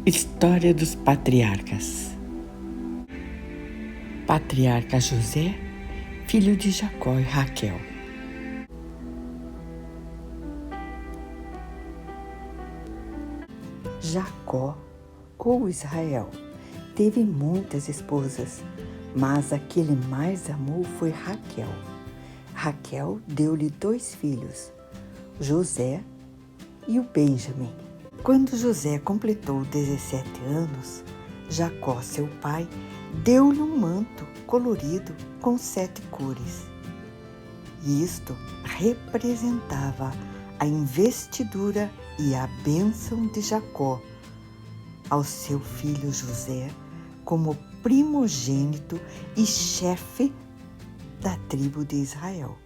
História dos patriarcas. Patriarca José, filho de Jacó e Raquel. Jacó, ou Israel, teve muitas esposas, mas a que ele mais amou foi Raquel. Raquel deu-lhe 2 filhos, José e o Benjamim. Quando José completou 17 anos, Jacó, seu pai, deu-lhe um manto colorido com 7 cores. E isto representava a investidura e a bênção de Jacó ao seu filho José como primogênito e chefe da tribo de Israel.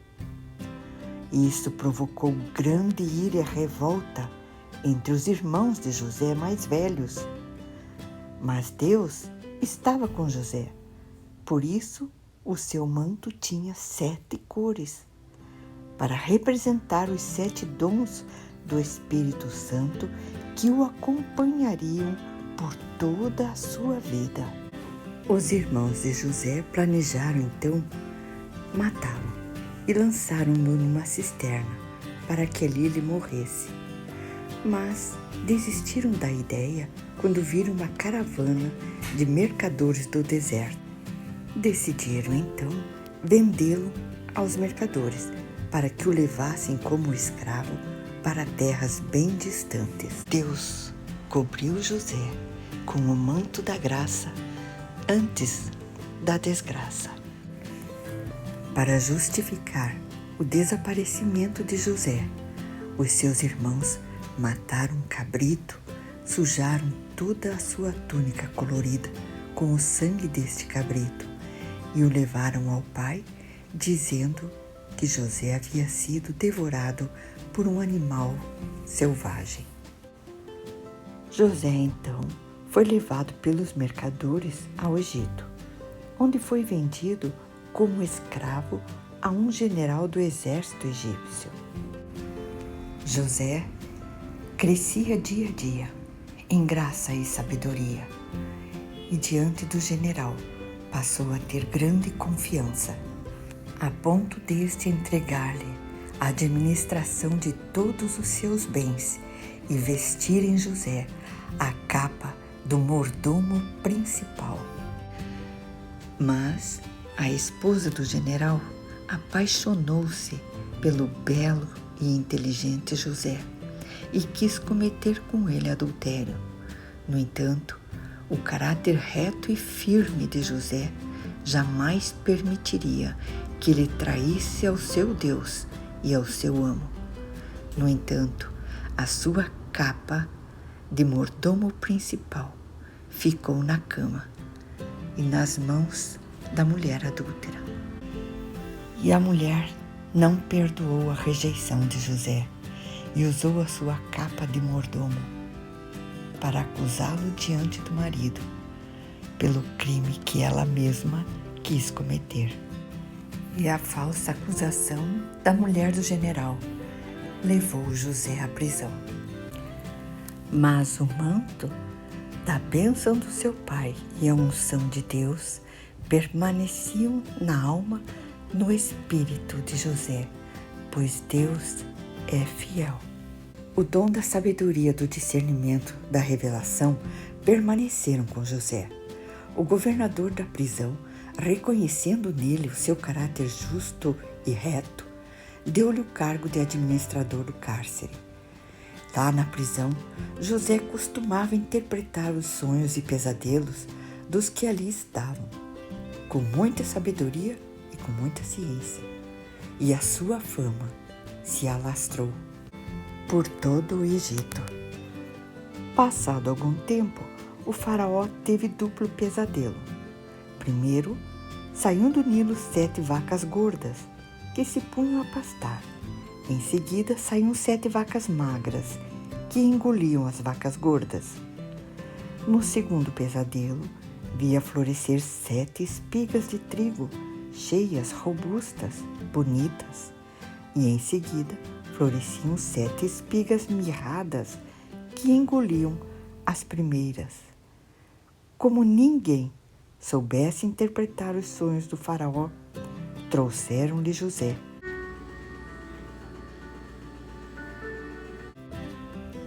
Isso provocou grande ira e revolta entre os irmãos de José mais velhos. Mas Deus estava com José, por isso o seu manto tinha 7 cores, para representar os 7 dons do Espírito Santo que o acompanhariam por toda a sua vida. Os irmãos de José planejaram então matá-lo e lançaram-no numa cisterna para que ali ele morresse. Mas desistiram da ideia quando viram uma caravana de mercadores do deserto. Decidiram então vendê-lo aos mercadores para que o levassem como escravo para terras bem distantes. Deus cobriu José com o manto da graça antes da desgraça. Para justificar o desaparecimento de José, os seus irmãos mataram um cabrito, sujaram toda a sua túnica colorida com o sangue deste cabrito e o levaram ao pai, dizendo que José havia sido devorado por um animal selvagem. José, então, foi levado pelos mercadores ao Egito, onde foi vendido como escravo a um general do exército egípcio. José crescia dia a dia em graça e sabedoria, e diante do general passou a ter grande confiança, a ponto deste entregar-lhe a administração de todos os seus bens e vestir em José a capa do mordomo principal. Mas a esposa do general apaixonou-se pelo belo e inteligente José e quis cometer com ele adultério. No entanto, o caráter reto e firme de José jamais permitiria que ele traísse ao seu Deus e ao seu amo. No entanto, a sua capa de mordomo principal ficou na cama e nas mãos da mulher adúltera. E a mulher não perdoou a rejeição de José e usou a sua capa de mordomo para acusá-lo diante do marido pelo crime que ela mesma quis cometer. E a falsa acusação da mulher do general levou José à prisão. Mas o manto da bênção do seu pai e a unção de Deus permaneciam na alma, no espírito de José, pois Deus é fiel. O dom da sabedoria, do discernimento, da revelação permaneceram com José. O governador da prisão, reconhecendo nele o seu caráter justo e reto, deu-lhe o cargo de administrador do cárcere. Lá na prisão, José costumava interpretar os sonhos e pesadelos dos que ali estavam, com muita sabedoria e com muita ciência. E a sua fama se alastrou por todo o Egito. Passado algum tempo, o faraó teve duplo pesadelo. Primeiro, saíam do Nilo 7 vacas gordas, que se punham a pastar. Em seguida, saíam 7 vacas magras, que engoliam as vacas gordas. No segundo pesadelo, via florescer 7 espigas de trigo, cheias, robustas, bonitas. E em seguida, floresciam 7 espigas mirradas, que engoliam as primeiras. Como ninguém soubesse interpretar os sonhos do faraó, trouxeram-lhe José.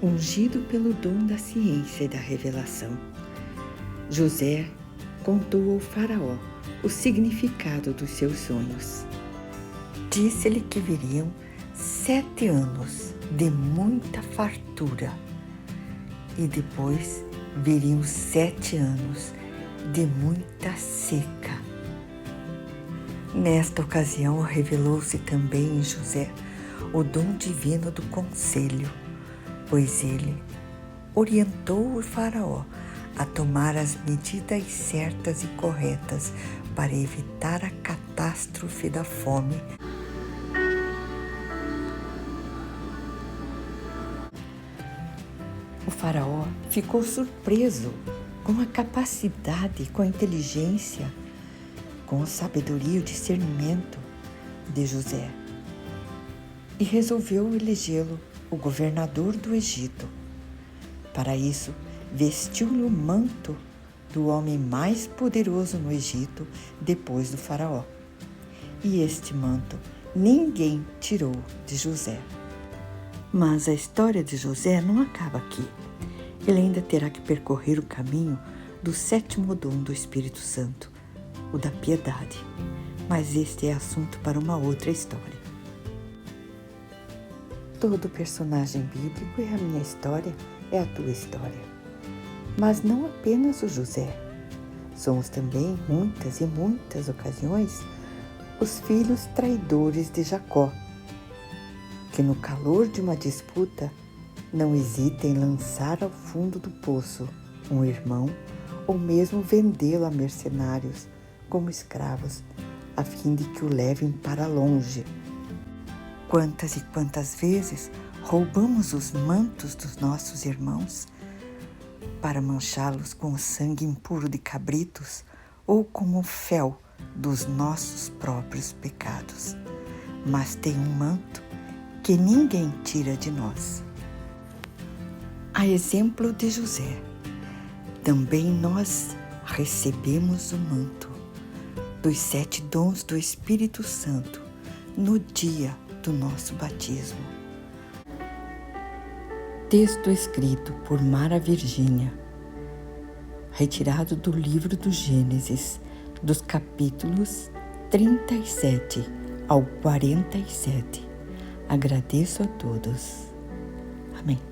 Ungido pelo dom da ciência e da revelação, José contou ao faraó o significado dos seus sonhos. Disse-lhe que viriam 7 anos de muita fartura e depois viriam 7 anos de muita seca. Nesta ocasião revelou-se também em José o dom divino do conselho, pois ele orientou o faraó a tomar as medidas certas e corretas para evitar a catástrofe da fome. O faraó ficou surpreso com a capacidade, com a inteligência, com a sabedoria e o discernimento de José e resolveu elegê-lo o governador do Egito. Para isso, vestiu-lhe o manto do homem mais poderoso no Egito depois do faraó. E este manto ninguém tirou de José. Mas a história de José não acaba aqui. Ele ainda terá que percorrer o caminho do 7º dom do Espírito Santo, o da piedade. Mas este é assunto para uma outra história. Todo personagem bíblico é a minha história, é a tua história. Mas não apenas o José. Somos também, muitas e muitas ocasiões, os filhos traidores de Jacó, que no calor de uma disputa não hesita em lançar ao fundo do poço um irmão ou mesmo vendê-lo a mercenários como escravos, a fim de que o levem para longe. Quantas e quantas vezes roubamos os mantos dos nossos irmãos para manchá-los com o sangue impuro de cabritos ou com o fel dos nossos próprios pecados. Mas tem um manto que ninguém tira de nós. A exemplo de José, também nós recebemos o manto dos 7 dons do Espírito Santo no dia do nosso batismo. Texto escrito por Mara Virgínia, retirado do livro do Gênesis, dos capítulos 37 ao 47. Agradeço a todos. Amém.